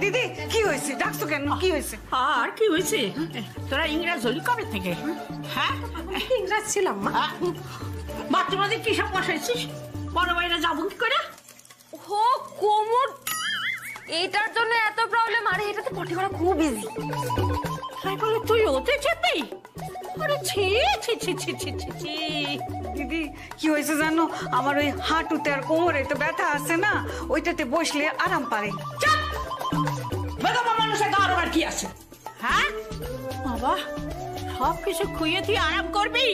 দিদি কি হয়েছে? ডাকছো কেন? কি হয়েছে? আর কি হয়েছে? তোরা ইংরেজ হলি কবে থেকে? হ্যাঁ ইংরেজ ছিলাম মা। বাচ্চাদের কি সব বসাইছিস? বড় বাইরে যাবো কি করে? ও কোমর, এটার জন্য এত প্রবলেম। আরে এটাতে পটি করা খুব ইজি। তাই বলে তুই ওতে চেপি? আরে ছি ছি ছি ছি ছি ছি ছি। দিদি কি হয়েছে জানো? আমার ওই হাঁটুতে আর কোমরে তো ব্যথা আছে না, ওইটাতে বসলে আরাম পারে। বেদবা মানুষের গার আর কি আছে? হ্যাঁ বাবা, সব কিছু খুইয়ে তুই আরাম করবি?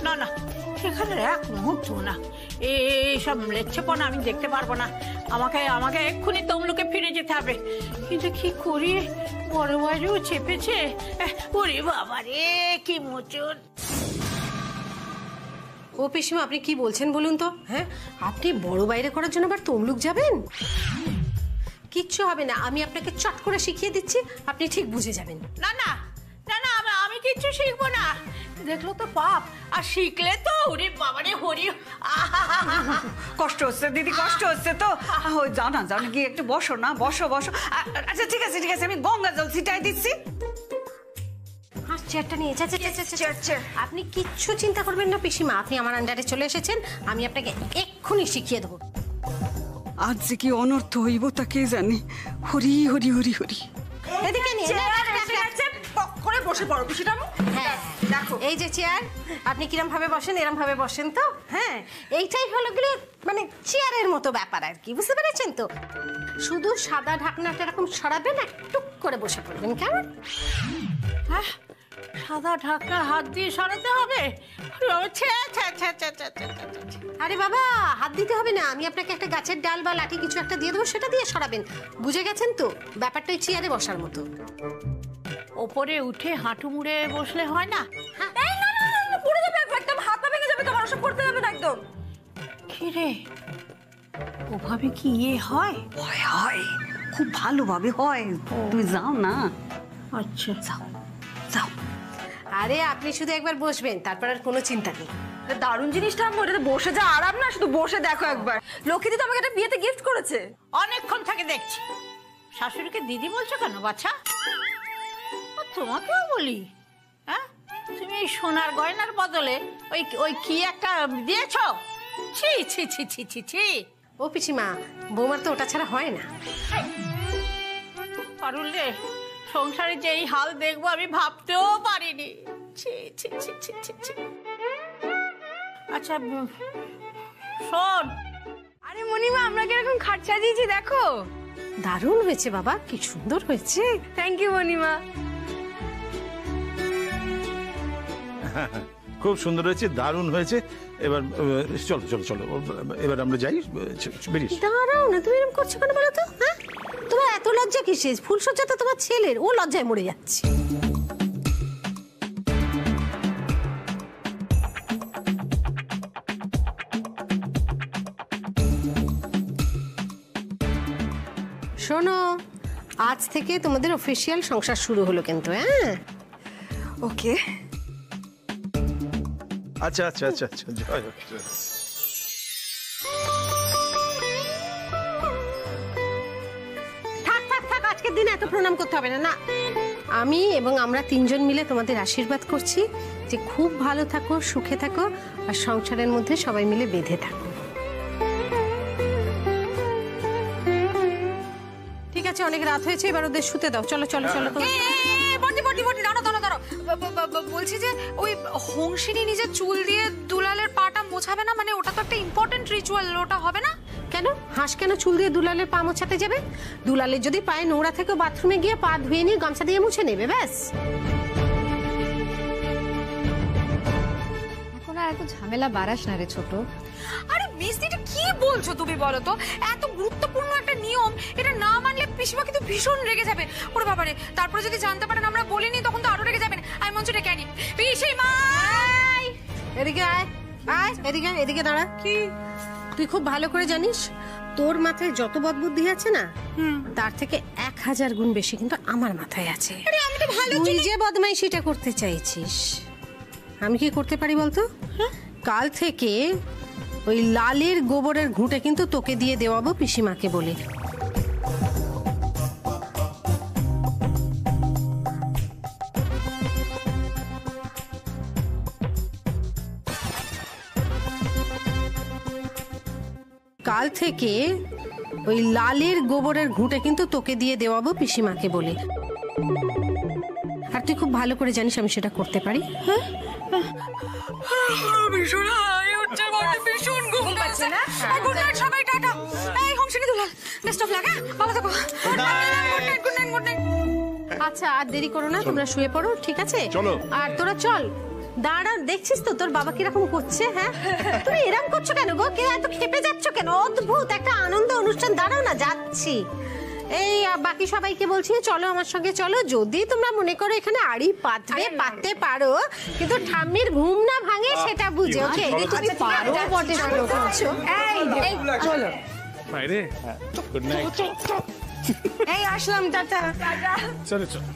না না, সেখানে এক মুহূর্ত না, এইসব লেচ্ছেপনা আমি দেখতে পারবো না। আমাকে এক্ষুনি তমলুকে ফিরে যেতে হবে। কিন্তু কি করি, বড় বাইরেও চেপেছে। ওরে বাবা রে, কি মোচন। ও পিসিমা, আপনি কি বলছেন বলুন তো? হ্যাঁ, আপনি বড় বাইরে করার জন্য আবার তমলুক যাবেন? কিচ্ছু হবে না, আমি আপনাকে চট করে শিখিয়ে দিচ্ছি, আপনি ঠিক বুঝে যাবেন। না না না না, আমি কিচ্ছু শিখবো না। দেখলো তো পাপ, আর শিখলে তো ওরে বাবা রে হরি। কষ্ট হচ্ছে দিদি, কষ্ট হচ্ছে তো। যাও না, যাও না, গিয়ে একটু বসো না, বসো বসো। আচ্ছা ঠিক আছে ঠিক আছে, আমি গঙ্গা জল ছিটাই দিচ্ছি। চেয়ারটা নিয়ে আপনি কিচ্ছু চিন্তা করবেন না পিসিমা, আপনি আমার আন্ডারে চলে এসেছেন, আমি আপনাকে এক্ষুনি শিখিয়ে দেবো। আজ যে কি অনর্থ হইব তা কে জানে। হরি হরি হরি হরি। এদিকে নিয়ে করে বসে পড়ো পিসিটা। হ্যাঁ দেখো, এই যে চেয়ার, আপনি কিরম ভাবে বসেন এরম ভাবে বসেন তো। হ্যাঁ, এইটাই হলো গেলে মানে চেয়ারের মতো ব্যাপার আর কি, বুঝতে পেরেছেন তো? শুধু সাদা ঢাকনাটা এরকম সরাবেন, টুক করে বসে পড়বেন, কেমন? হ্যাঁ, সাদা ঢাকনা হাত দিয়ে সরাতে হবে? আরে বাবা, হাত দিতে হবে না, আমি আপনাকে একটা গাছের ডাল বা লাঠি কিছু একটা দিয়ে দেবো, সেটা দিয়ে সরাবেন। বুঝে গেছেন তো? ব্যাপারটা ওই চেয়ারে বসার মতো। ওপরে উঠে হাঁটু মুড়ে বসলে হয় না? পড়ে যাবে একদম, হাত পা ভেঙে যাবে, তোমার ওসব করতে যাবে না একদম। কি রে, ওভাবে কি ইয়ে হয়? হয় হয়, খুব ভালোভাবে হয়। তুমি যাও না। আচ্ছা যাও যাও। আরে আপনি শুধু একবার বসবেন, তারপর আর কোনো চিন্তা নেই। দারুণ জিনিসটা, আমি ওটাতে বসে যা আরাম না, শুধু বসে দেখো একবার। লক্ষ্মী তো আমাকে একটা বিয়েতে গিফট করেছে। অনেকক্ষণ থেকে দেখছি। শাশুড়িকে দিদি বলছো কেন বাছা? তোমাকেও বলি। হ্যাঁ, তুমি এই সোনার গয়নার বদলে ওই কি একটা দিয়েছ? ছি ছি ছি ছি ছি ছি। ও পিসিমা, বৌমার তো ওটা ছাড়া হয় না। পারুল রে, সংসারে যে এই হাল দেখবো আমি ভাবতেও পারিনি। ছি ছি ছি ছি ছি ছি। আচ্ছা শোন। আরে মনিমা, আমরা কিরকম খাট সাজিয়েছি দেখো। দারুণ হয়েছে বাবা, কি সুন্দর হয়েছে। Thank you Monima. খুব সুন্দর হয়েছে, দারুণ হয়েছে। এবার চলো চলো চলো, এবার আমরা যাই, বেরিয়ে। দাঁড়াও না, তুমি এরকম করছো কেন বলো তো? হ্যাঁ, তোমার এত লজ্জা কিসের? ফুলসজ্জা তো তোমার ছেলের, ও লজ্জায় মরে যাচ্ছে। শোনো, আজ থেকে তোমাদের অফিসিয়াল সংসার শুরু হলো কিন্তু। হ্যাঁ ওকে। আচ্ছা আচ্ছা আচ্ছা আচ্ছা, জয় হোক। থাক থাক থাক, আজকের দিনে এত প্রণাম করতে হবে না। না, আমি এবং আমরা তিনজন মিলে তোমাদের আশীর্বাদ করছি যে খুব ভালো থাকো, সুখে থাকো, আর সংসারের মধ্যে সবাই মিলে বেঁধে থাকো। ঠিক আছে, অনেক রাত হয়েছে, এবার ওদের শুতে দাও। চলো চলো চলো। বলছি যে ওই হংসিনী নিজের চুল দিয়ে দুলালের পাটা মোছাবে না? মানে ওটা তো একটা ইম্পর্টেন্ট রিচুয়াল, ওটা হবে না? কেন হাঁস কেন চুল দিয়ে দুলালের পা মোছাতে যাবে? দুলালের যদি পায়ে নোংরা থেকে বাথরুমে গিয়ে পা ধুয়ে নিয়ে গামছা দিয়ে মুছে নেবে, ব্যাস। এখন আর এত ঝামেলা বাড়াস না রে ছোট। আরে মিস্ত্রিটা কি বলছো তুমি বলো তো? এত গুরুত্বপূর্ণ একটা নিয়ম, এটা না মানলে পিসিমা কিন্তু ভীষণ রেগে যাবে। ওরে বাবারে, তারপরে যদি জানতে পারেন আমরা বলিনি, তখন তো আরো রেগে যাবেন। আমি মঞ্চ ডেকে আনি। পিসিমা এদিকে আয়, আয় এদিকে, এদিকে দাঁড়া। কি? তুই খুব ভালো করে জানিস তোর মাথায় যত বদবুদ্ধি আছে না, তার থেকে 1000 গুণ বেশি কিন্তু আমার মাথায় আছে। আমি তো ভালো তুই যে বদমাইশিটা করতে চাইছিস, আমি কি করতে পারি বলতো? কাল থেকে ওই লালের গোবরের ঘুঁটে কিন্তু তোকে দিয়ে দেওয়াবো পিসিমাকে বলে। কাল থেকে ওই লালের গোবরের ঘুঁটে কিন্তু তোকে দিয়ে দেওয়াবো পিসিমাকে বলে। আর তুই খুব ভালো করে জানিস আমি সেটা করতে পারি। হ্যাঁ, ভীষণ হাই হচ্ছে, ভীষণ ঘুম পাচ্ছে না। গুড নাইট সবাই, টাটা। এই হংসিনী দুলাল, বেস্ট অফ লাক। ভালো থাকো। Good night, good night, good night. আচ্ছা আর দেরি করো না, তোমরা শুয়ে পড়ো, ঠিক আছে? চলো। আর তোরা চল। দাঁড়া, দেখছিস তো তোর বাবা কিরকম করছে? হ্যাঁ, তুমি এরকম করছো কেন গো? কে এত খেপে যাচ্ছ কেন? অদ্ভুত একটা আনন্দ অনুষ্ঠান, দাঁড়াও না, যাচ্ছি। এই বাকি সবাইকে বলছি চলো আমার সঙ্গে চলো। যদি তোমরা মনে করো এখানে আড়ি পাততে পারো, কিন্তু ঠাম্মির ঘুম না ভাঙে সেটা বুঝে। ওকে, তুমি পারো বটে, শুরু করছো। এই চলো বাইরে। Good night. এই আসলাম, টাটা। চলো চলো।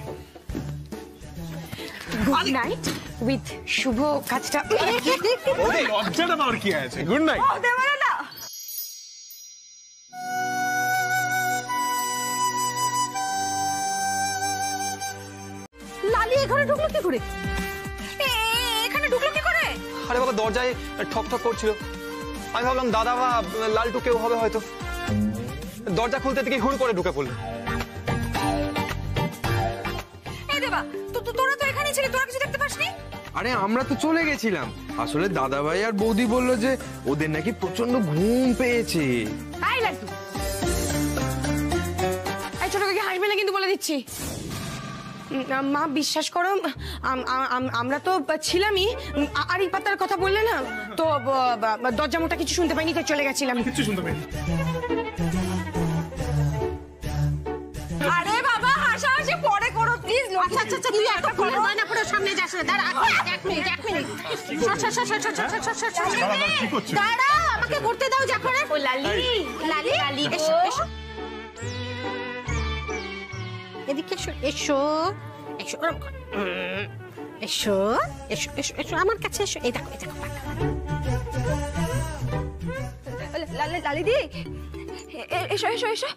গুড নাইট উইথ শুভ কাজটা। ওরে লজ্জাটা পাওয়ার কি আছে? Good night. লালি এখানে ঢুকলো কি করে? এখানে ঢুকলো কি করে? আরে বাবা, দরজায় ঠক ঠক করছিল। আমি ভাবলাম দাদা বা লালটু কেউ হবে হয়তো। দরজা খুলতে থেকে হুড় করে ঢুকে পড়লো। এই দেবা, তোরা তো এখানেই ছিলি, তোরা কিছু দেখতে পাসনি? আরে আমরা তো চলে গেছিলাম। আসলে দাদা ভাই আর বৌদি বললো যে ওদের নাকি প্রচন্ড ঘুম পেয়েছে। এই লাড্ডু, এই ছোট কাকি হাসবে না কিন্তু, বলে দিচ্ছি। মা বিশ্বাস করো, আমরা তো ছিলামই। আর এই পাতার কথা বললে না তো, দরজা মোটা কিছু শুনতে পাইনি, তো চলে গেছিলাম। কিছু শুনতে পাইনি। আরে বাবা, হাসাহাসি পরে করো প্লিজ। আচ্ছা আচ্ছা আচ্ছা, তুই এত ফুলের গয়না পরে সামনে যাস না। দাঁড়া, এক মিনিট। কি করছো? দাঁড়া, আমাকে করতে দাও যা করে। ও লালি, লালি এসো এসো, এদিকে এসো, এসো এসো, এসো এসো এসো এসো আমার কাছে এসো। এই দেখো, এই দেখো লালি দি, এসো এসো এসো।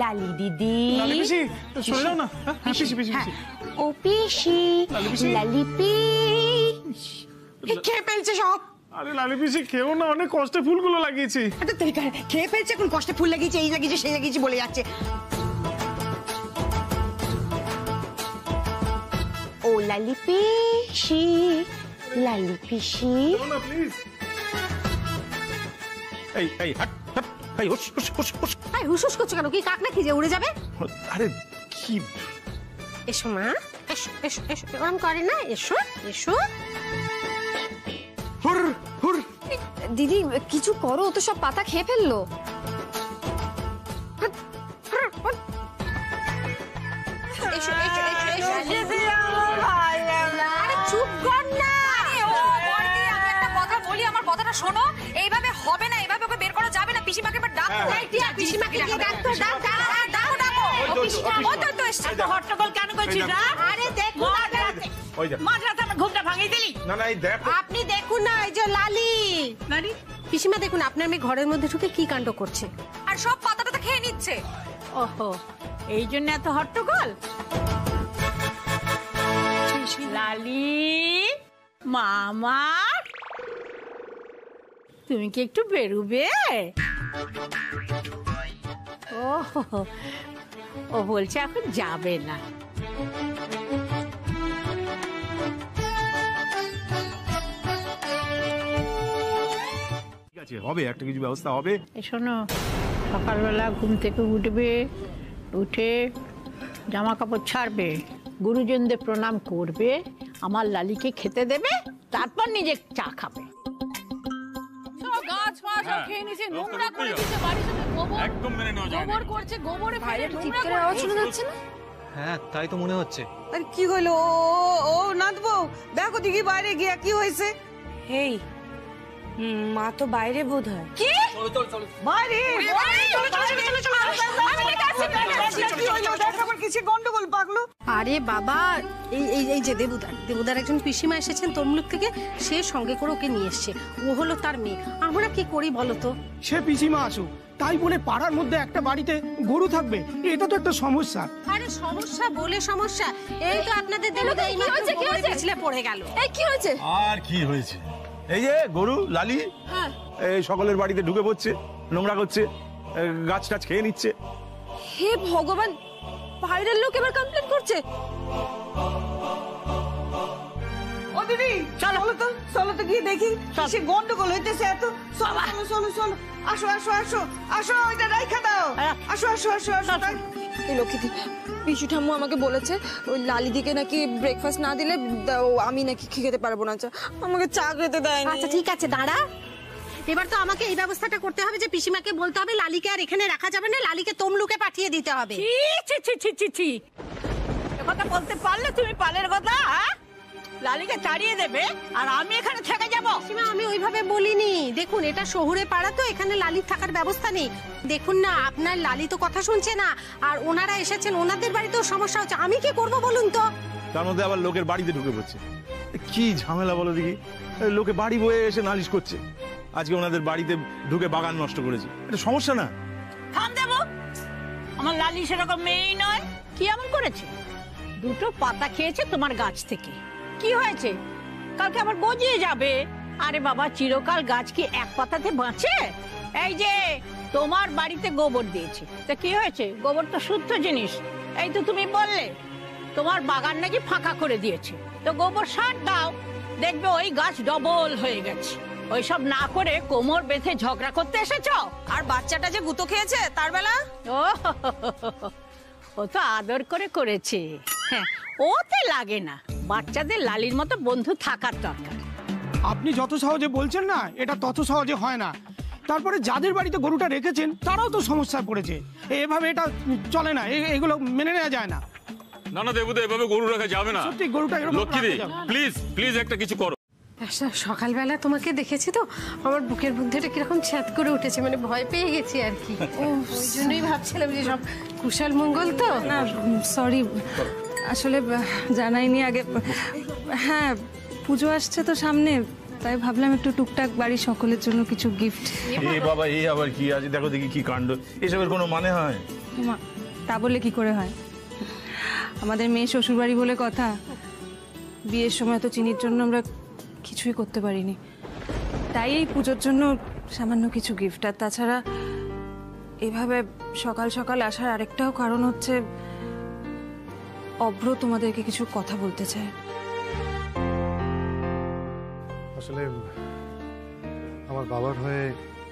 লালি দিদি, পিসি শুনলাম না। পিসি পিসি পিসি। ও পিসি, লালি পিসি। খেয়ে ফেলছে সব। আরে লালি পিসি খেও না, অনেক কষ্টে ফুলগুলো লাগিয়েছি। খেয়ে ফেলছে, এখন কষ্টে ফুল লাগিয়েছে, এই লাগিয়েছে, সেই লাগিয়েছে বলে যাচ্ছে। ও লালি পিসি, লালি পিসি। না প্লিজ। এই এই হাট হাট। এই হুশ হুশ হুশ হুশ। এই হুসুস করছো কেন? কি কাক নাকি যে উড়ে যাবে? আরে কি? এসো মা, এসো এসো এসো, ওরম করে না, এসো এসো। হুর হুর। দিদি কিছু করো, ও তো সব পাতা খেয়ে ফেললো। এসো এসো এসো এসো। আরে চুপ কর না। আমি একটা কথা বলি, আমার কথাটা শোনো। এইভাবে হবে না, এইভাবে ওকে বের করা যাবে না। পিসিমাকে এবার ডাকো। পিসিমাকে গিয়ে ডাকতো, ডাক। ও তো এসছে, হট্টগোল কেন করছিস? আরে দেখুন ওই যা। মাঝরাতে আমার ঘুমটা ভাঙিয়ে দিলি। না না, এই দেখ। আপনি দেখুন না, এই যে লালি পিসিমা, দেখুন আপনার মেয়ে ঘরের মধ্যে ঢুকে কি কাণ্ড করছে। আর সব পাতাটা তো খেয়ে নিচ্ছে। ওহো, এই জন্য এত হট্টগোল। লালি মামা, তুমি কি একটু বেরুবে? ও বলছে এখন যাবে না। ঠিক আছে, হবে, একটা কিছু ব্যবস্থা হবে। শোনো, সকালবেলা ঘুম থেকে উঠবে, উঠে জামা কাপড় ছাড়বে, গুরুজনদের প্রণাম করবে, আমার লালিকে খেতে দেবে, তারপর নিজে চা খাবে। একদম মেনে নেওয়া যায় না। চিৎকারের আওয়াজ শোনা যাচ্ছে না? হ্যাঁ, তাই তো মনে হচ্ছে। আরে কি হলো? ও নাচবো, দেখো দিকে বাইরে গিয়া কি হয়েছে। এই মা তো বাইরে বোধ হয়। কি বাইরে? কিছু গন্ডগোল পাকলো। আরে বাবা, এই যে দেবুদার একজন পিসিমা এসেছেন তমলুক থেকে, সে সঙ্গে করে ওকে নিয়ে এসছে। ও হলো তার মেয়ে। আমরা কি করি বলো তো? সে পিসিমা আসুক, তাই বলে পাড়ার মধ্যে একটা বাড়িতে গরু থাকবে, এটা তো একটা সমস্যা। আরে সমস্যা বলে সমস্যা, এই তো আপনাদের দেলুদা এই মাত্র গোবরে পিছলে পড়ে গেল। এই কি হয়েছে? আর কি হয়েছে, এই যে গরু লালি এই সকলের বাড়িতে ঢুকে পড়ছে, নোংরা করছে, গাছ টাছ খেয়ে নিচ্ছে। হে ভগবান, বাইরের লোক এবার কমপ্লেন করছে। ও দিদি চলো তো, চলো তো গিয়ে দেখি সে গন্ডগোল হইতেছে এত। চলো চলো চলো চলো, আসো আসো আসো আসো, ওইটা রাইখা দাও, আসো আসো আসো আসো। এই লক্ষ্মীদি, পিসু ঠাম্মু আমাকে বলেছে ওই লালিদিকে নাকি ব্রেকফাস্ট না দিলে আমি নাকি খেতে পারবো না, আমাকে চা খেতে দেয়নি। আচ্ছা ঠিক আছে দাঁড়া, এবার তো আমাকে এই ব্যবস্থাটা করতে হবে যে পিসিমাকে বলতে হবে লালিকে আর এখানে রাখা যাবে না, লালিকে তমলুকে পাঠিয়ে দিতে হবে। কথা বলতে পারলে তুমি পালের কথা, লালিকে তাড়িয়ে দেবে আর আমি এখানে থেকে যাব? পিসিমা আমি ওইভাবে বলিনি, দেখুন এটা শহুরে পাড়া তো, এখানে লালির থাকার ব্যবস্থা নেই। দেখুন না আপনার লালি তো কথা শুনছে না, আর ওনারা এসেছেন, ওনাদের বাড়িতেও সমস্যা হচ্ছে, আমি কি করব বলুন তো? তার মধ্যে আবার লোকের বাড়িতে ঢুকে পড়ছে, কি ঝামেলা বলো দেখি। লোকে বাড়ি বয়ে এসে নালিশ করছে, আজকে ওনাদের বাড়িতে ঢুকে বাগান নষ্ট করেছে, এটা সমস্যা না? থাম দেবো, আমার লালি সেরকম মেয়েই নয়। কি এমন করেছে? দুটো পাতা খেয়েছে তোমার গাছ থেকে, কি হয়েছে? কালকে আবার গজিয়ে যাবে। আরে বাবা, চিরকাল গাছ কি এক পাতাতে বাঁচে? এই যে তোমার বাড়িতে গোবর দিয়েছে, তা কি হয়েছে? গোবর তো শুদ্ধ জিনিস। এই তো তুমি বললে তোমার বাগান নাকি ফাঁকা করে দিয়েছে, তো গোবর সার দাও, দেখবে ওই গাছ ডবল হয়ে গেছে। ওইসব না করে কোমর বেঁধে ঝগড়া করতে এসেছো। আর বাচ্চাটা যে গুঁতো খেয়েছে তার বেলা, ও তো আদর করে করেছে, হ্যাঁ ওতে লাগে না। বাচ্চাদের লালির মতো বন্ধু থাকার দরকার। আপনি যত সহজে বলছেন না, এটা তত সহজে হয় না। তারপরে যাদের বাড়িতে গরুটা রেখেছেন তারাও তো সমস্যায় পড়েছে, এভাবে এটা চলে না, এগুলো মেনে নেওয়া যায় না। না না দেবুদা, এভাবে গরু রাখা যাবে না। সত্যি গরুটা লক্ষ্মীদি প্লিজ প্লিজ একটা কিছু করো। সকালবেলা তোমাকে দেখেছি তো আমার বুকের মধ্যেটা কিরকম ছ্যাদ করে উঠেছে, মানে ভয় পেয়ে গেছি আর কি। ওই জন্যই ভাবছিলাম যে সব কুশল মঙ্গল তো। না সরি, আসলে জানাইনি আগে। হ্যাঁ পুজো আসছে তো সামনে, তাই ভাবলাম একটু টুকটাক বাড়ির সকলের জন্য কিছু গিফট। এই বাবা, এই আবার কি আছে? দেখো দেখি কি কাণ্ড, এসবের কোনো মানে হয়? তা বললে কি করে হয়? আমাদের মেয়ে শ্বশুর বাড়ি বলে কথা, বিয়ের সময় তো চিনির জন্য আমরা কিছুই করতে পারিনি, তাই এই পুজোর জন্য সামান্য কিছু গিফট। আর তাছাড়া এভাবে সকাল সকাল আসার আরেকটাও কারণ হচ্ছে অভ্র তোমাদেরকে কিছু কথা বলতে চায়। আসলে আমার বাবার হয়ে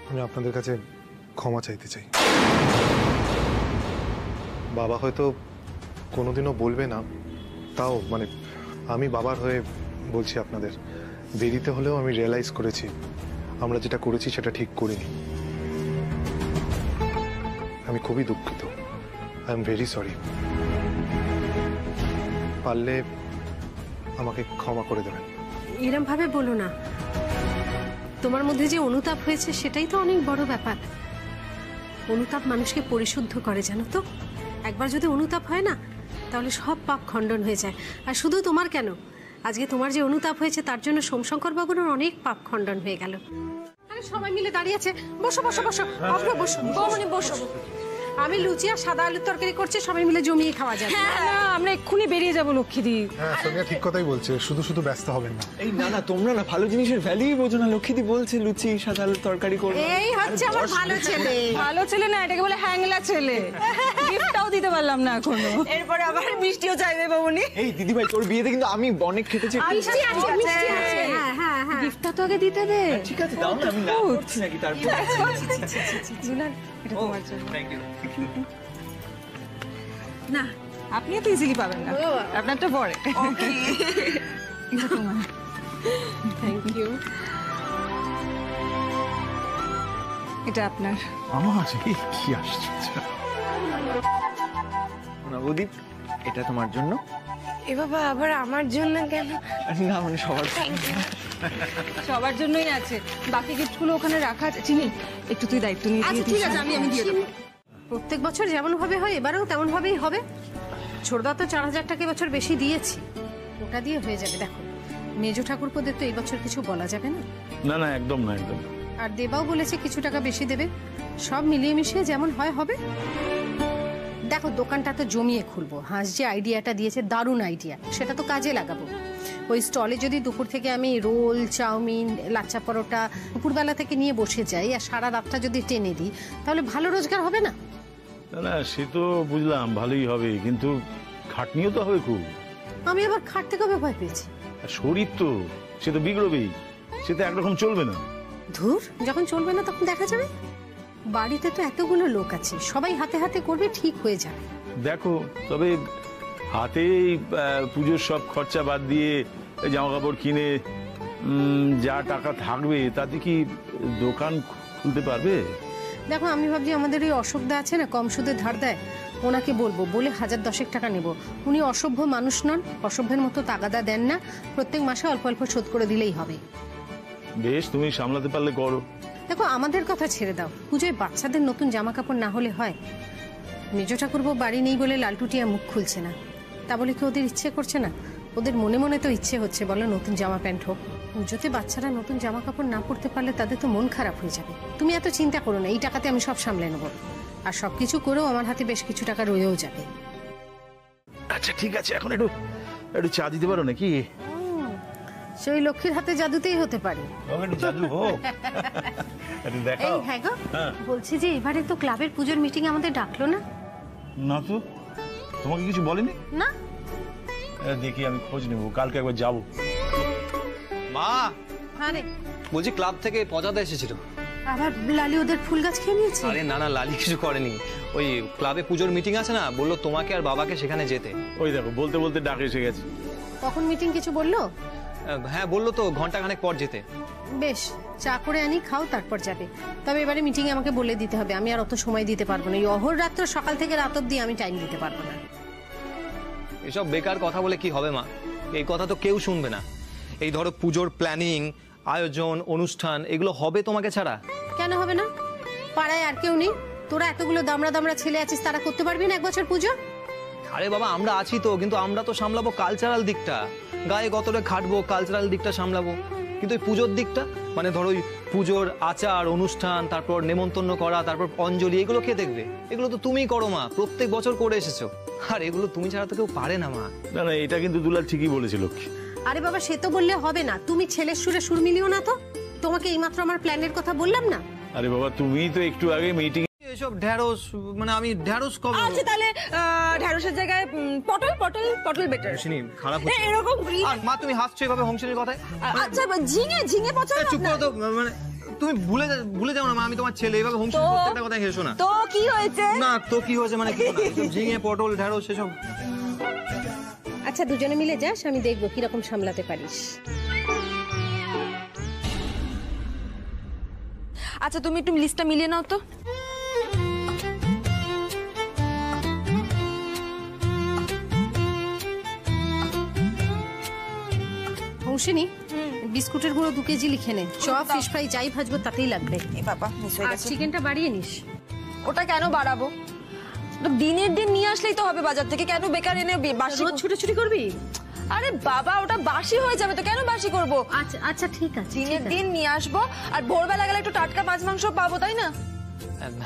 আমি আপনাদের কাছে ক্ষমা চাইতে চাই। বাবা হয়তো কোনোদিনও বলবে না, তাও মানে আমি বাবার হয়ে বলছি আপনাদের, দেরিতে হলেও আমি রিয়েলাইজ করেছি আমরা যেটা করেছি সেটা ঠিক করিনি। আমি খুবই দুঃখিত, আই এম ভেরি সরি। পারলে আমাকে ক্ষমা করে দেবেন। এরম ভাবে বলো না, তোমার মধ্যে যে অনুতাপ হয়েছে সেটাই তো অনেক বড় ব্যাপার। অনুতাপ মানুষকে পরিশুদ্ধ করে, জানো তো। একবার যদি অনুতাপ হয় না, তাহলে সব পাপ খণ্ডন হয়ে যায়। আর শুধু তোমার কেন, আজকে তোমার যে অনুতাপ হয়েছে তার জন্য সোমশঙ্কর বাবুর অনেক পাপ খণ্ডন হয়ে গেল। আরে সবাই মিলে দাঁড়িয়ে আছে, বসো বসো বসো, অভ্র বসো, বৌমনি বসো। আমি লুচি আর সাদা আলুর তরকারি করছি, সবাই মিলে জমিয়ে খাওয়া যাবে। হ্যাঁ আমরা এক্ষুনি বেরিয়ে যাবো লক্ষ্মীদি। হ্যাঁ সোনিয়া ঠিক কথাই বলছে, শুধু শুধু ব্যস্ত হবেন না। এই না না, তোমরা না ভালো জিনিসের ভ্যালুই বোঝো না। লক্ষ্মীদি বলছে লুচি সাদা আলুর তরকারি করবে। এই হচ্ছে আমার ভালো ছেলে। ভালো ছেলে না, এটাকে বলে হ্যাংলা ছেলে। গিফটটাও দিতে পারলাম না এখনো, এরপরে আবার মিষ্টিও চাইবে বাবুনি। এই দিদি ভাই, তোর বিয়েতে কিন্তু আমি অনেক খেতেছি। মিষ্টি আছে, মিষ্টি আছে। হ্যাঁ হ্যাঁ হ্যাঁ, গিফটটা তো আগে দিতে দে। ঠিক আছে দাও না, আমি না করছি নাকি তারপর। দুলাল, এটা তোমার জন্য। Thank you. না আপনি তো ইজিলি পাবেন না, আপনারটা পরে। ওকে এটা তোমার। Thank you. এটা আপনার। আমার কি আশ্চর্য। নবদ্বীপ, এটা তোমার জন্য। এ বাবা, আবার আমার জন্য কেন? না মানে সবার সবার জন্যই আছে, বাকি গিফটগুলো ওখানে রাখা আছে। চিনি একটু তুই দায়িত্ব নিয়ে দিয়ে দিস। ঠিক আছে, আমি দিয়ে দেবো। প্রত্যেক বছর যেমন ভাবে হয় এবারেও তেমন ভাবেই হবে। ছোটদা তো 4000 টাকা এবছর বেশি দিয়েছি, ওটা দিয়ে হয়ে যাবে। দেখো মেজো ঠাকুরপোদের তো এই বছর কিছু বলা যাবে না। না না, একদম না, একদম। আর দেবাও বলেছে কিছু টাকা বেশি দেবে। সব মিলিয়ে মিশিয়ে যেমন হয় হবে। দেখো দোকানটা তো জমিয়ে খুলবো। হাঁস যে আইডিয়াটা দিয়েছে দারুণ আইডিয়া, সেটা তো কাজে লাগাবো। ওই স্টলে যদি দুপুর থেকে আমি রোল, চাউমিন, লাচ্চা পরোটা দুপুরবেলা থেকে নিয়ে বসে যাই আর সারা রাতটা যদি টেনে দিই, তাহলে ভালো রোজগার হবে না? না সে তো বুঝলাম ভালোই হবে, কিন্তু খাটনিও তো হবে খুব। আমি আবার খাটতে কবে ভয় পেয়েছি? শরীর তো সে তো বিগড়বেই, সে তো একরকম চলবে না। ধুর, যখন চলবে না তখন দেখা যাবে। বাড়িতে তো এতগুলো লোক আছে, সবাই হাতে হাতে করবে, ঠিক হয়ে যাবে। দেখো তবে হাতে পুজোর সব খরচা বাদ দিয়ে জামা কাপড় কিনে যা টাকা থাকবে তাতে কি দোকান খুলতে পারবে? দেখো আমি ভাবছি আমাদের ওই অশোকদা আছে না, কম সুদে ধার দেয়, ওনাকে বলবো, বলে 1000-10 টাকা নেব। উনি অসভ্য মানুষ নন, অসভ্যের মতো তাগাদা দেন না, প্রত্যেক মাসে অল্প অল্প শোধ করে দিলেই হবে। বেশ, তুমি সামলাতে পারলে করো। দেখো আমাদের কথা ছেড়ে দাও, পুজোয় বাচ্চাদের নতুন জামা কাপড় না হলে হয়? মেজ ঠাকুরপো বাড়ি নেই বলে লালটুটিয়া মুখ খুলছে না, তা বলে কি ওদের ইচ্ছে করছে না? ওদের মনে মনে তো ইচ্ছে হচ্ছে, বলো নতুন জামা প্যান্ট হোক। পুজোতে বাচ্চারা নতুন জামা কাপড় না পরতে পারলে তাদের তো মন খারাপ হয়ে যাবে। তুমি এত চিন্তা করো না, এই টাকাতে আমি সব সামলে নেবো। আর সবকিছু করেও আমার হাতে বেশ কিছু টাকা রয়েও যাবে। আচ্ছা ঠিক আছে, এখন একটু চা দিতে পারো নাকি? সেই লক্ষ্মীর হাতে জাদুতেই হতে পারে। জাদু হোক। এই হ্যাঁ গো, বলছি যে এবারে তো ক্লাবের পুজোর মিটিং আমাদের ডাকলো না? না তো, তোমাকে কিছু বলেনি? না। দেখি আমি খোঁজ নেবো, কালকে একবার যাবো। মা, আরে বলছি ক্লাব থেকে পচাতে এসেছিল। আবার লালি ওদের ফুল গাছ খেয়ে নিয়েছে? আরে না না, লালি কিছু করেনি। ওই ক্লাবে পুজোর মিটিং আছে না, বললো তোমাকে আর বাবাকে সেখানে যেতে। ওই দেখো বলতে বলতে ডাক এসে গেছে। কখন মিটিং কিছু বললো? হ্যাঁ বললো তো ঘন্টাখানেক পর যেতে। বেশ, চা করে আনি, খাও, তারপর যাবে। তবে এবারে মিটিং এ আমাকে বলে দিতে হবে, আমি আর অত সময় দিতে পারবো না। এই অহোরাত্র সকাল থেকে রাত অব্দি আমি টাইম দিতে পারবো না। এসব বেকার কথা বলে কি হবে মা? এই কথা তো কেউ শুনবে না। এই ধরো পুজোর প্ল্যানিং, আয়োজন, অনুষ্ঠান এগুলো হবে তোমাকে ছাড়া? কেন হবে না? পাড়ায় আর কেউ নেই? তোরা এতগুলো দামড়া দামড়া ছেলে আছিস, তারা করতে পারবি না এক বছর পুজো? আরে বাবা আমরা আছি তো, কিন্তু আমরা তো সামলাবো কালচারাল দিকটা, গায়ে গতরে খাটবো, কালচারাল দিকটা সামলাবো। কিন্তু ওই পুজোর দিকটা, মানে ধরো ওই পুজোর আচার অনুষ্ঠান, তারপর নেমন্তন্ন করা, তারপর অঞ্জলি, এগুলো কে দেখবে? এগুলো তো তুমিই করো মা, প্রত্যেক বছর করে এসেছো। আর এগুলো তুমি ছাড়া তো কেউ পারে না মা। না না, এটা কিন্তু দুলাল ঠিকই বলেছিল। আরে বাবা সে তো বললে হবে না, তুমি ছেলের সুরে সুর মিলিও না তো। তোমাকে এইমাত্র আমার প্ল্যানের কথা বললাম না? আরে বাবা তুমি তো একটু আগে মিটিং এসব ঢ্যাঁড়স, মানে আমি ঢ্যাঁড়স কবে? আচ্ছা তাহলে ঢ্যাঁড়সের জায়গায় পটল পটল পটল বেটার। শুনি খারাপ হচ্ছে এরকম আর মা তুমি হাসছো এভাবে হংসের কথায়। আচ্ছা ঝিঙে ঝিঙে পছন্দ চুপ করো তো, মানে তুমি ভুলে যাও না মা, আমি তোমার ছেলে, এভাবে হোমসের প্রত্যেকটা কথাই হেসো না। তো কি হয়েছে? না তো কি হয়েছে মানে কি? ঝিঙে পটল ঢ্যাঁড়স এসব। আচ্ছা দুজনে মিলে যাস, আমি দেখবো কিরকম সামলাতে পারিস। আচ্ছা তুমি একটু লিস্টটা মিলিয়ে নাও তো। হংসিনী, বিস্কুটের গুঁড়ো 2 কেজি লিখে নে। চপ, ফিশ ফ্রাই যাই ভাজবো তাতেই লাগবে। এ বাবা মিস হয়ে আর গেছে। চিকেনটা বাড়িয়ে নিস। ওটা কেন বাড়াবো? দিনের দিন নিয়ে আসলেই তো হবে বাজার থেকে, কেন বেকার এনে বাসি? রোজ ছুটোছুটি করবি? আরে বাবা ওটা বাসি হয়ে যাবে তো, কেন বাসি করব? আচ্ছা আচ্ছা ঠিক আছে, দিনের দিন নিয়ে আসবো, আর ভোরবেলা গেলে একটু টাটকা মাছ মাংস পাবো, তাই না?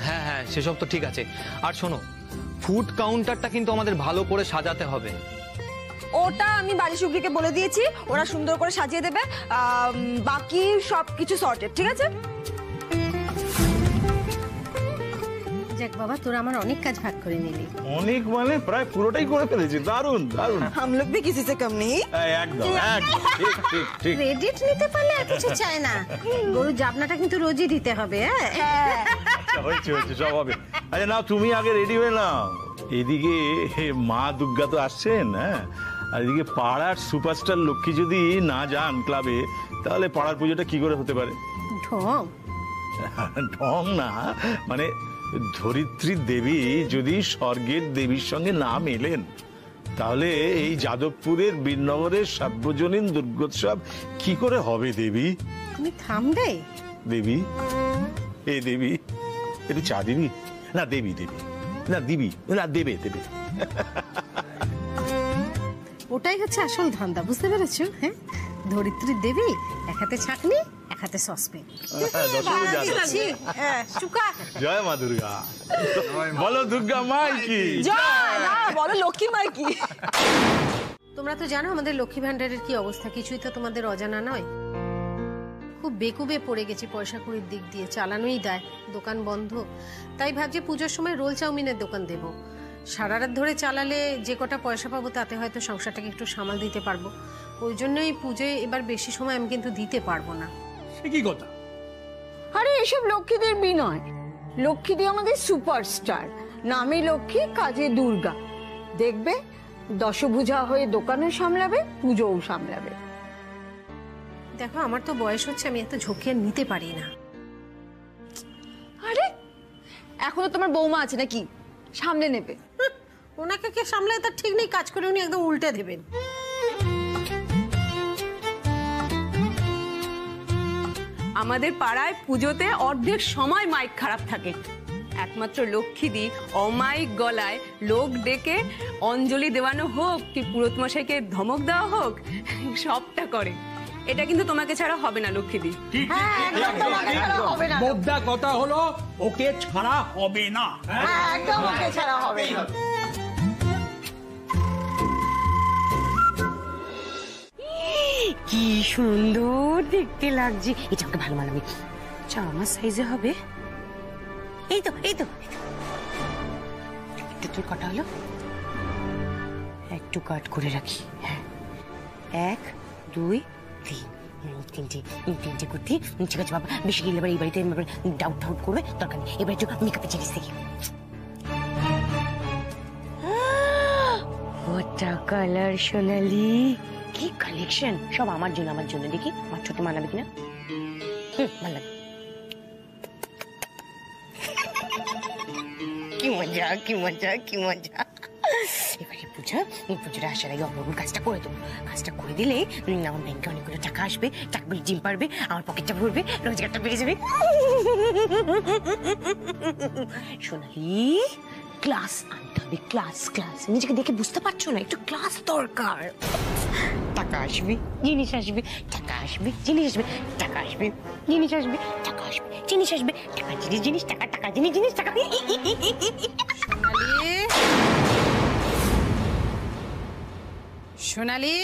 হ্যাঁ হ্যাঁ সেসব তো ঠিক আছে। আর শোনো, ফুড কাউন্টারটা কিন্তু আমাদের ভালো করে সাজাতে হবে। ওটা আমি বাড়ি শুভ্রিকে বলে দিয়েছি, ওরা সুন্দর করে সাজিয়ে দেবে। বাকি সবকিছু সর্টেড, ঠিক আছে? যাক বাবা, তোরা আমার অনেক কাজ ভাগ করে নিলি। অনেক মানে প্রায় পুরোটাই করে ফেলেছি। দারুণ দারুণ। हम लोग भी किसी से कम नहीं। একদম একদম ঠিক ঠিক ঠিক। ক্রেডিট নিতে পারলে আর কিছু চায় না। গরু জাবনাটা কিন্তু রোজই দিতে হবে। হ্যাঁ আচ্ছা হয়েছে হয়েছে, সব হবে। আরে না তুমি আগে রেডি হয়ে নাও। এদিকে মা দুর্গা তো আসছেন, হ্যাঁ, আর এদিকে পাড়ার সুপারস্টার লক্ষ্মী যদি না যান ক্লাবে, তাহলে পাড়ার পুজোটা কি করে হতে পারে? ঢং ঢং না, মানে ধরিত্রী দেবী যদি স্বর্গের দেবীর সঙ্গে না মেলেন, তাহলে এই যাদবপুরের বীরনগরের সার্বজনীন দুর্গোৎসব কি করে হবে দেবী? তুমি থামবে দেবী, এ দেবী, একটু চা দিবি? না দেবী দেবী, না দিবি, না দেবে দেবে। ওটাই হচ্ছে আসল ধান্দা, বুঝতে পেরেছো? হ্যাঁ ধরিত্রী দেবী এক হাতে ছাঁকনি এক হাতে সসপেন। জয় মা দুর্গা। বলো দুর্গা মাই কি জয়, না বলো লক্ষ্মী মাই কি। তোমরা তো জানো আমাদের লক্ষ্মী ভান্ডারের কি অবস্থা, কিছুই তো তোমাদের অজানা নয়। খুব বেকুবে পড়ে গেছি পয়সা কড়ির দিক দিয়ে, চালানোই দেয়, দোকান বন্ধ। তাই ভাবছি পুজোর সময় রোল চাউমিনের দোকান দেব। সারা রাত ধরে চালালে যে কটা পয়সা পাবো তাতে হয়তো সংসারটাকে একটু সামাল দিতে পারবো। ওই জন্যই পুজোয় এবার বেশি সময় আমি কিন্তু দিতে পারবো না। সে কি কথা? আরে এসব লক্ষ্মীদের বিনয়, লক্ষ্মীদি আমাদের সুপারস্টার, নামে লক্ষ্মী কাজে দুর্গা। দেখবে দশভুজা হয়ে দোকানও সামলাবে, পুজোও সামলাবে। দেখো আমার তো বয়স হচ্ছে, আমি এত ঝুঁকি আর নিতে পারি না। আরে এখনো তোমার বৌমা আছে নাকি, সামলে নেবে। ওনাকে কে সামলায় তার ঠিক নেই, কাজ করে উনি একদম উল্টে দেবেন। আমাদের পাড়ায় পুজোতে অর্ধেক সময় মাইক খারাপ থাকে, একমাত্র লক্ষ্মীদি অমাইক গলায় লোক ডেকে অঞ্জলি দেওয়ানো হোক কি পুরোহিত মশাইকে ধমক দেওয়া হোক, সবটা করে। এটা কিন্তু তোমাকে ছাড়া হবে না লক্ষ্মীদি। মোদ্দা কথা হলো ওকে ছাড়া হবে না। একদম ওকে ছাড়া হবে না। কি সুন্দর দেখতে লাগছে, এটা আমাকে ভালো মানাবে। আচ্ছা আমার সাইজে হবে। এই তো এই তো একটু তোর কটা হলো, একটু কাট করে রাখি। হ্যাঁ 1 2 3 তিনটে কুর্তি। ঠিক আছে বাবা, বেশি গেলে এবার এই বাড়িতে ডাউট ডাউট করবে, দরকার নেই। এবার একটু মেকআপের জিনিস দেখি। ওটা কালার সোনালি, কি কালেকশন, সব আমার জন্য আমার জন্য। দেখি আমার ছোট মানাবে কিনা। ভালো লাগে, কি মজা কি মজা কি মজা। এবারে পুজোটা আসার আগে অন্যগুলো কাজটা করে দেবো। কাজটা করে দিলে আমার ব্যাংকে অনেকগুলো টাকা আসবে, টাকাগুলো জিম পারবে, আমার পকেটটা ভরবে, রোজগারটা বেড়ে যাবে। সোনালি ক্লাস আনতে হবে, ক্লাস ক্লাস। নিজেকে দেখে বুঝতে পারছো না, একটু ক্লাস দরকার। টাকা আসবে জিনিস আসবে, টাকা আসবে জিনিস আসবে, টাকা আসবে জিনিস আসবে, টাকা আসবে জিনিস আসবে, টাকা জিনিস জিনিস, টাকা টাকা জিনিস জিনিস, টাকা। সোনালি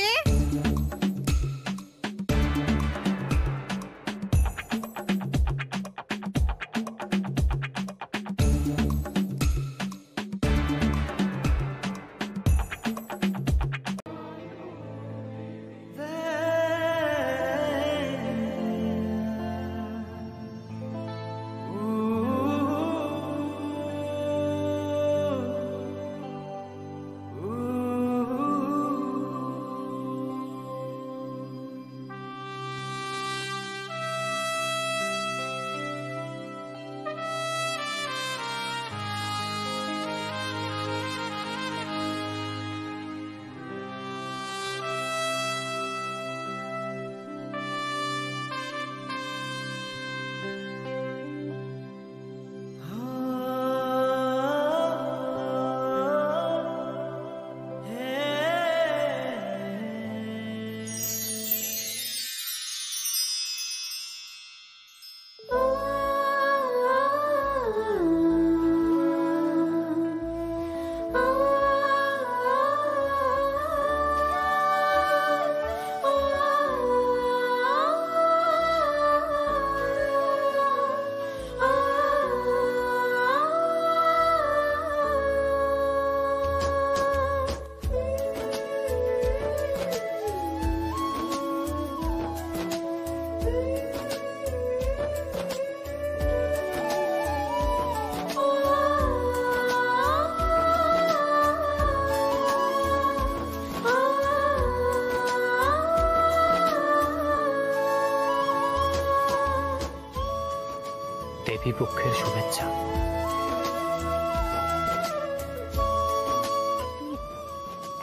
দেবী পক্ষের শুভেচ্ছা।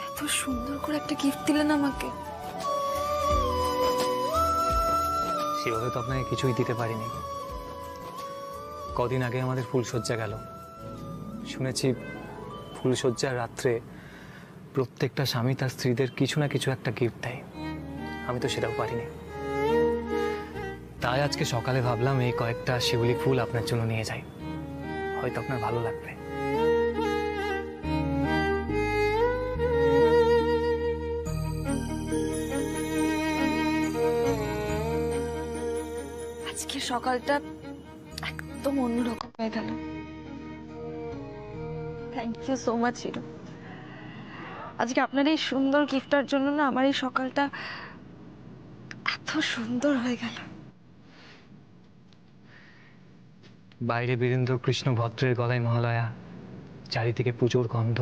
এত সুন্দর করে একটা গিফট দিলেন আমাকে। সেভাবে তো আপনাকে কিছুই দিতে পারিনি। কদিন আগে আমাদের ফুলশয্যা গেল, শুনেছি ফুলশয্যার রাত্রে প্রত্যেকটা স্বামী তার স্ত্রীদের কিছু না কিছু একটা গিফট দেয়। আমি তো সেটাও পারিনি। তাই আজকে সকালে ভাবলাম এই কয়েকটা শিউলি ফুল আপনার জন্য নিয়ে যাই, হয়তো আপনার ভালো লাগবে। আজকে সকালটা একদম অন্যরকম হয়ে গেল। Thank you so much hero. আজকে আপনার এই সুন্দর গিফটটার জন্য না আমার এই সকালটা এত সুন্দর হয়ে গেল। বাইরে বীরেন্দ্র কৃষ্ণ ভদ্রের গলায় মহালয়া, চারিদিকে পুজোর গন্ধ,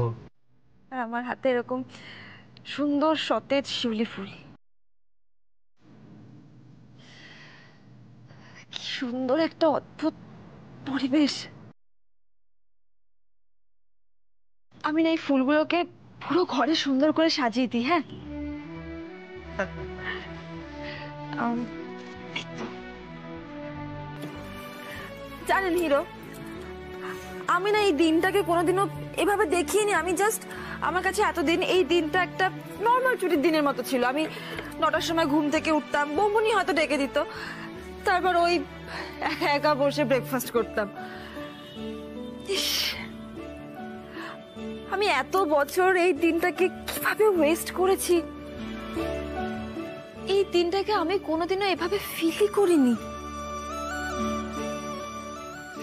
আর আমার হাতে এরকম সুন্দর সতেজ শিউলি ফুল। কি সুন্দর একটা অদ্ভুত পরিবেশ। আমি না এই ফুলগুলোকে পুরো ঘরে সুন্দর করে সাজিয়ে দিই। হ্যাঁ, জানেন হিরো, আমি না এই দিনটাকে কোনোদিনও এভাবে দেখিনি। আমি জাস্ট, আমার কাছে এতদিন এই দিনটা একটা নর্মাল ছুটির দিনের মতো ছিল। আমি 9টার সময় ঘুম থেকে উঠতাম, বৌমনি হয়তো ডেকে দিত, তারপর ওই একা একা বসে ব্রেকফাস্ট করতাম। ইস, আমি এত বছর এই দিনটাকে কিভাবে ওয়েস্ট করেছি। এই দিনটাকে আমি কোনোদিনও এভাবে ফিলই করিনি।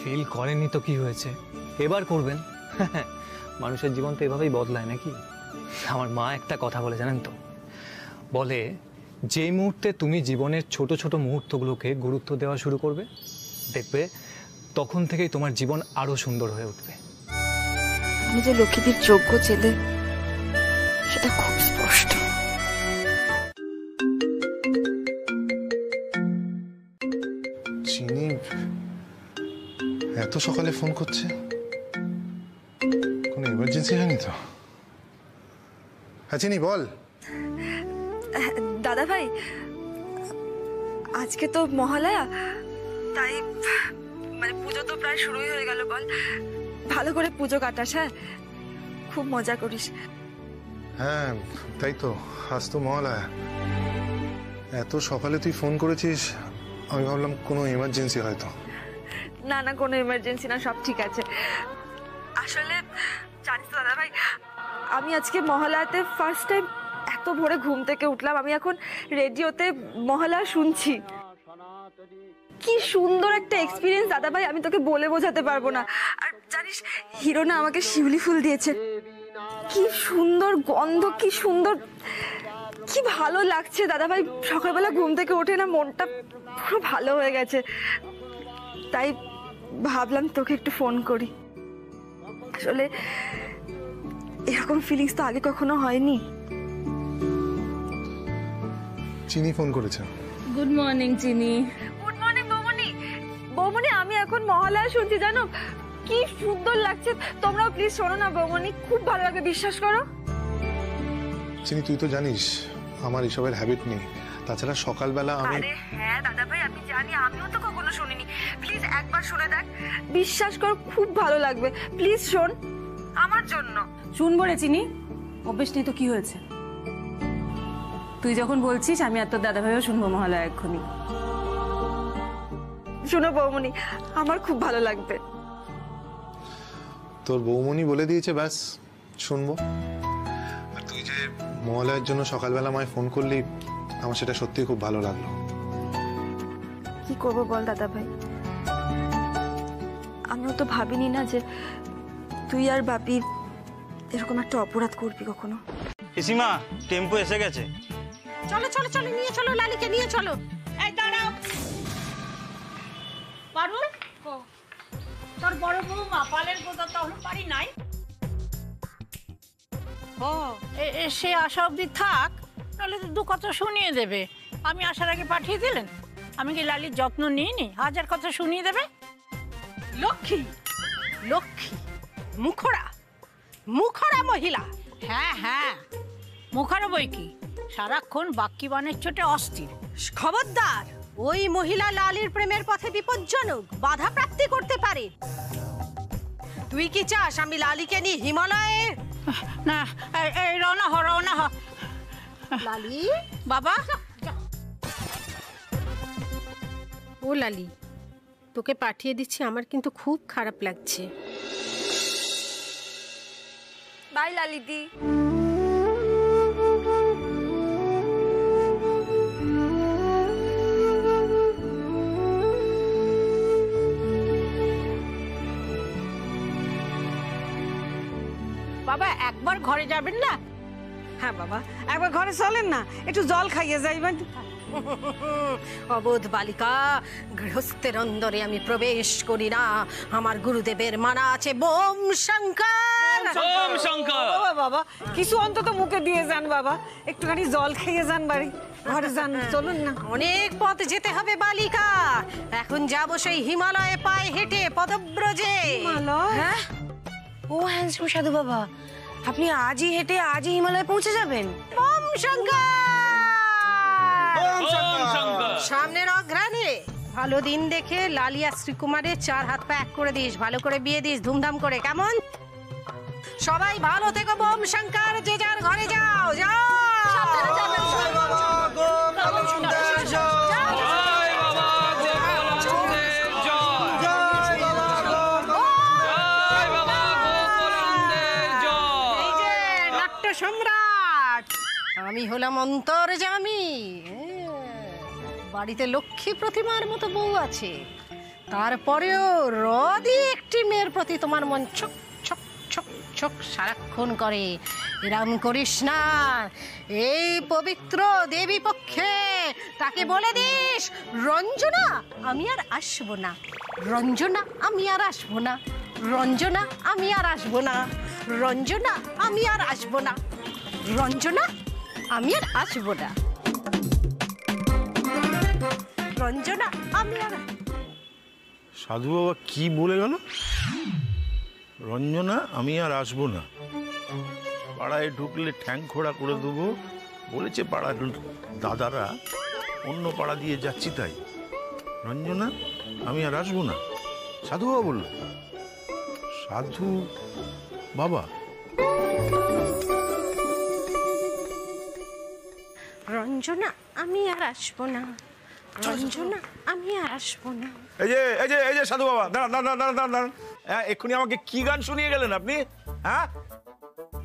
ফিল করেননি তো কি হয়েছে, এবার করবেন। মানুষের জীবন তো এভাবেই বদলায় নাকি। আমার মা একটা কথা বলে জানেন তো, বলে যে মুহূর্তে তুমি জীবনের ছোট ছোট মুহূর্তগুলোকে গুরুত্ব দেওয়া শুরু করবে, দেখবে তখন থেকেই তোমার জীবন আরো সুন্দর হয়ে উঠবে। আমি যে লক্ষ্মীদের যোগ্য ছেলে সেটা খুব স্পষ্ট। চিনি এত সকালে ফোন করছে, কোনো এমার্জেন্সি হয়নি তো? হ্যাঁ চিনি বল। দাদা ভাই, আজকে তো মহালয়া, তাই মানে পুজো তো প্রায় শুরুই হয়ে গেল। বল, ভালো করে পুজো কাটাস, হ্যাঁ, খুব মজা করিস। হ্যাঁ তাই তো, আজ তো মহালয়া। এত সকালে তুই ফোন করেছিস, আমি ভাবলাম কোনো এমার্জেন্সি হয়তো। না না, কোনো এমার্জেন্সি না, সব ঠিক আছে। আসলে জানিস তো দাদা ভাই, আমি আজকে মহালয়াতে ফার্স্ট টাইম এত ভোরে ঘুম থেকে উঠলাম। আমি এখন রেডিওতে মহালয়া শুনছি। কি সুন্দর একটা এক্সপিরিয়েন্স দাদা ভাই, আমি তোকে বলে বোঝাতে পারবো না। আর জানিস, হিরো না আমাকে শিউলি ফুল দিয়েছে। কি সুন্দর গন্ধ, কি সুন্দর, কি ভালো লাগছে দাদা ভাই। সকালবেলা ঘুম থেকে উঠে না মনটা পুরো ভালো হয়ে গেছে। তাই ভাবলাম তোকে একটু ফোন করি। আসলে এরকম ফিলিংস তো আগে কখনো হয়নি। চিনি ফোন করেছে। Good morning Chini. Good morning বৌমনি। বৌমনি, আমি এখন মহালয়া শুনছি, জানো কি সুন্দর লাগছে। তোমরাও প্লিজ শোনো না বৌমনি, খুব ভালো লাগে, বিশ্বাস করো। চিনি তুই তো জানিস আমার এসবের হ্যাবিট নেই, তাছাড়া সকালবেলা আমি। আরে হ্যাঁ দাদা ভাই, আমি জানি, আমিও তো কখনো শুনিনি। প্লিজ একবার শুনে দেখ, বিশ্বাস কর খুব ভালো লাগবে। প্লিজ শোন আমার জন্য। শুনবো রে চিনি, অভ্যেস নেই তো কি হয়েছে। তুই যখন বলছিস আমি আর তোর দাদা ভাইও শুনবো মহালয়া এক্ষুনি। শোনো বৌমনি, আমার খুব ভালো লাগবে। তোর বৌমনি বলে দিয়েছে, ব্যাস শুনবো। আর তুই যে মহালয়ার জন্য সকালবেলা আমায় ফোন করলি, আমার সেটা সত্যিই খুব ভালো লাগলো। কি করবো বল দাদা ভাই, আমিও তো ভাবিনি না যে তুই আর বাপি এরকম একটা অপরাধ করবি কখনো। পিসিমা, টেম্পো এসে গেছে। চলো চলো চলো, নিয়ে চলো লালিকে, নিয়ে চলো। এই দাঁড়াও, পারুল, তোর বড় বৌমা পালের গোদা তখন পারি নাই। ও সে আসা অব্দি থাক, নাহলে তো দু কথা শুনিয়ে দেবে। আমি আসার আগে পাঠিয়ে দিলেন, আমি কি লালির যত্ন নিইনি? হাজার কথা শুনিয়ে দেবে। লক্ষ্মী লক্ষ্মী, মুখরা মুখরা মহিলা। হ্যাঁ হ্যাঁ, মুখারো বই কি, সারাক্ষণ বাক্যি বানের চোটে অস্থির। খবরদার, ওই মহিলা লালির প্রেমের পথে বিপজ্জনক, বাধা প্রাপ্তি করতে পারে। তুই কি চাস আমি লালিকে নিয়ে হিমালয়ে? না, এই রওনা হ, রওনা হ। লালি বাবা, ও লালি, তোকে পাঠিয়ে দিচ্ছি, আমার কিন্তু খুব খারাপ লাগছে। বাই লালিদি। বাবা একবার ঘরে যাবেন না? হ্যাঁ বাবা, একবার ঘরে চলেন না, একটু জল খাইয়ে যাইবেন। অবোধ বালিকা, গৃহস্থের অন্দরে আমি প্রবেশ করি না। আমার গুরুদেবের মানা আছে বোম শঙ্কর। বাবা বাবা, কিছু অন্তত মুখে দিয়ে যান বাবা, একটুখানি জল খাইয়ে যান, বাড়ি ঘরে যান, চলুন না। অনেক পথ যেতে হবে বালিকা, এখন যাবো সেই হিমালয়ে পায়ে হেঁটে পদব্রজে। হ্যাঁ? ও হ্যান্ডসাম সাধু বাবা, আপনি আজই হেঁটে আজই হিমালয়ে পৌঁছে যাবেন? বোম শঙ্কর, সামনের অঘ্রাণে ভালো দিন দেখে লালিয়া শ্রীকুমারের 4 হাত পা এক করে দিস, ভালো করে বিয়ে দিস ধুমধাম করে, কেমন? সবাই ভালো থেকো বোম শঙ্কর, যে যার ঘরে যাও যাও। নাট্য সম্রাট আমি হলাম অন্তর্যামী। বাড়িতে লক্ষ্মী প্রতিমার মতো বউ আছে, তারপরেও রদি একটি মেয়ের প্রতি তোমার মন ছক ছক ছক ছক সারাক্ষণ করে। এরম করিস না। এই পবিত্র দেবী পক্ষে তাকে বলে দিস, রঞ্জনা আমি আর আসবো না, রঞ্জনা আমি আর আসবো না, রঞ্জনা আমি আর আসবো না, রঞ্জনা আমি আর আসবো না, রঞ্জনা আমি আর আসবো না, রঞ্জনা আমি আর। সাধু বাবা কি বলে গেল? রঞ্জনা আমি আর আসবো না, পাড়ায় ঢুকলে ঠ্যাং খোড়া করে দেবো বলেছে পাড়ার দাদারা, অন্য পাড়া দিয়ে যাচ্ছি তাই। রঞ্জনা আমি আর আসবো না, সাধু বাবা বলল। সাধু বাবা রঞ্জনা আমি আর আসবো না, রঞ্জনা আমি আর আসবো না। এই যে সাধু বাবা, দাঁড়ান। এক্ষুনি আমাকে কি গান শুনিয়ে গেলেন আপনি? হ্যাঁ,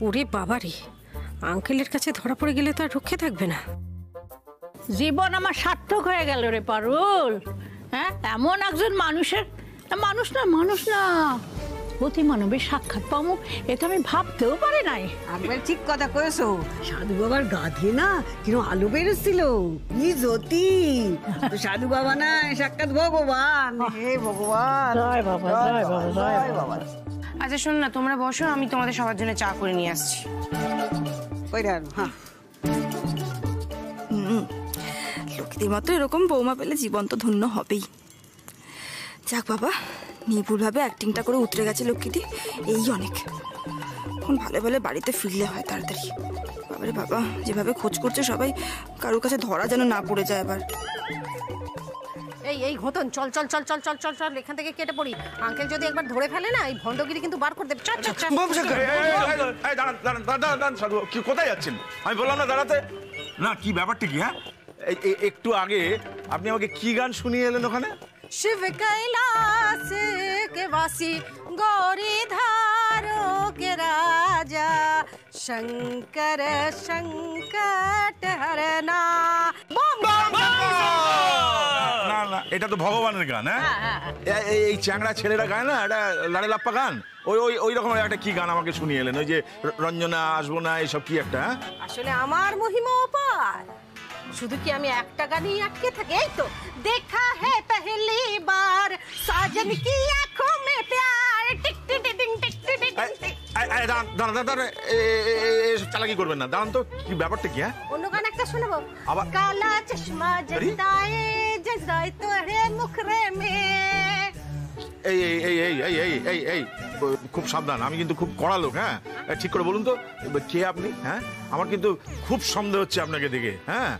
ওরে বাবারে, আঙ্কেলের কাছে ধরা পড়ে গেলে তো আর রক্ষে থাকবে না। জীবন আমার সার্থক হয়ে গেল রে পারুল। হ্যাঁ, এমন একজন মানুষের, মানুষ না অতি মানবের সাক্ষাৎ পাবো, এ তো আমি ভাবতেও পারি নাই। একবার ঠিক কথা কয়েছো, সাধু বাবার গা দিয়ে না কিরকম আলো বেরোচ্ছিল, কি জ্যোতি। সাধু বাবা না সাক্ষাৎ ভগবান। হে ভগবান, জয় বাবা, জয় বাবা, জয় বাবা। আচ্ছা শোন না, তোমরা বসো, আমি তোমাদের সবার জন্য চা করে নিয়ে আসছি। হ্যাঁ, লক্ষ্মীদের মতো এরকম বৌমা পেলে জীবন তো ধন্য হবেই। যাক বাবা, নিপুণভাবে অ্যাক্টিংটা করে উতরে গেছে লক্ষ্মীদি, এই অনেক। এখন ভালো ভালো বাড়িতে ফিরলে হয় তাড়াতাড়ি। বাবারে বাবা, যেভাবে খোঁজ করছে সবাই, কারোর কাছে ধরা যেন না পড়ে যায় আবার। এই ঘটন, চল চল চল চল চল চল চল, এখান থেকে কেটে পড়ি। আঙ্কেল যদি একবার ধরে ফেলে না, এই ভণ্ডগিরি কিন্তু বার করে দেবে। চল চল চল। দাঁড়ান সাধু, কি কোথায় যাচ্ছেন? আমি বললাম না দাঁড়াতে। না, কি ব্যাপারটা কি? হ্যাঁ, একটু আগে আপনি আমাকে কি গান শুনিয়ে এলেন ওখানে? शिव कैलाश के वासी गौरी धारो के राजा शंकर संकट हरना। না না, এটা তো ভগবানের গান। হ্যাঁ, এই চ্যাংড়া ছেলেরা গায় না, এটা লাড়ে লাপ্পা গান। ওই রকম একটা কি গান আমাকে শুনিয়ে এলেন, ওই যে রঞ্জনা আসবো না, এইসব কি একটা। আসলে আমার মহিমা অপার, শুধু কি আমি একটা গানেই আটকে থাকি? এই তো দেখা है पहली बार साजन की आंखों में प्यार टिक टिक टिक टिक टिक टिक। চালাকি করবেন না, দাঁড়ান তো, কি ব্যাপারটা কি? হ্যাঁ, অন্য গান একটা শোনাবো। কালা চশমা জলতায়ে জজরায়ে তোরে মুখরে মে। এই খুব সাবধান, আমি কিন্তু খুব কড়া লোক। হ্যাঁ, ঠিক করে বলুন তো কে আপনি? হ্যাঁ, আমার কিন্তু খুব সন্দেহ হচ্ছে আপনাকে দেখে। হ্যাঁ,